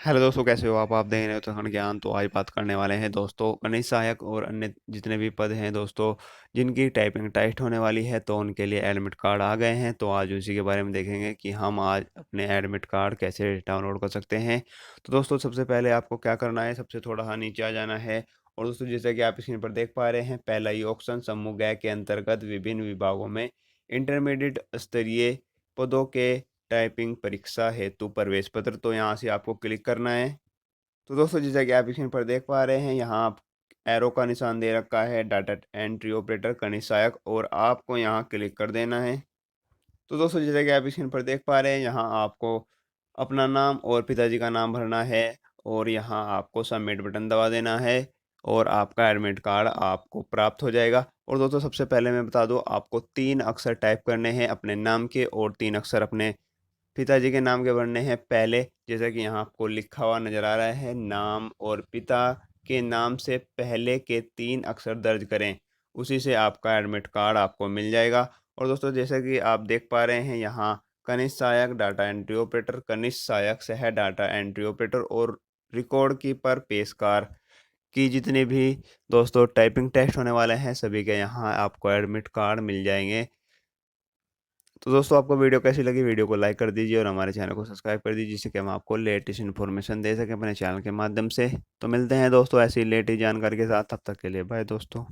Hello दोस्तों, कैसे हो आप देख रहे हो उत्तराखंड ज्ञान। तो आज बात करने वाले हैं दोस्तों गणित सहायक और अन्य जितने भी पद हैं दोस्तों, जिनकी टाइपिंग टेस्ट होने वाली है, तो उनके लिए एडमिट कार्ड आ गए हैं। तो आज उसी के बारे में देखेंगे कि हम आज अपने एडमिट कार्ड कैसे डाउनलोड कर सकते हैं। तो दोस्तों सबसे पहले आपको क्या करना है, सबसे थोड़ा नीचे आ जाना है। और दोस्तों जैसा कि आप स्क्रीन पर देख पा रहे हैं, पहला ही ऑप्शन समूह ग के अंतर्गत विभिन्न विभागों में इंटरमीडिएट स्तरीय पदों के टाइपिंग परीक्षा हेतु प्रवेश पत्र, तो यहाँ से आपको क्लिक करना है। तो दोस्तों जैसा कि आप स्क्रीन पर देख पा रहे हैं, यहाँ आप एरो का निशान दे रखा है डाटा एंट्री ऑपरेटर कनिष्ठ सहायक, और आपको यहाँ क्लिक कर देना है। तो दोस्तों जैसा कि आप स्क्रीन पर देख पा रहे हैं, यहाँ आपको अपना नाम और पिताजी का नाम भरना है, और यहाँ आपको सबमिट बटन दबा देना है, और आपका एडमिट कार्ड आपको प्राप्त हो जाएगा। और दोस्तों सबसे पहले मैं बता दूं, आपको 3 अक्षर टाइप करने हैं अपने नाम के, और 3 अक्षर अपने पिताजी के नाम के भरने हैं। पहले जैसा कि यहाँ आपको लिखा हुआ नजर आ रहा है, नाम और पिता के नाम से पहले के 3 अक्षर दर्ज करें, उसी से आपका एडमिट कार्ड आपको मिल जाएगा। और दोस्तों जैसा कि आप देख पा रहे हैं, यहाँ कनिष्ठ सहायक डाटा एंट्री ऑपरेटर, कनिष्ठ सहायक सह डाटा एंट्री ऑपरेटर और रिकॉर्ड कीपर पेशकार की जितने भी दोस्तों टाइपिंग टेस्ट होने वाले हैं, सभी के यहाँ आपको एडमिट कार्ड मिल जाएंगे। तो दोस्तों आपको वीडियो कैसी लगी, वीडियो को लाइक कर दीजिए और हमारे चैनल को सब्सक्राइब कर दीजिए, जिससे कि हम आपको लेटेस्ट इन्फॉर्मेशन दे सकें अपने चैनल के माध्यम से। तो मिलते हैं दोस्तों ऐसी लेटेस्ट जानकारी के साथ, तब तक के लिए बाय दोस्तों।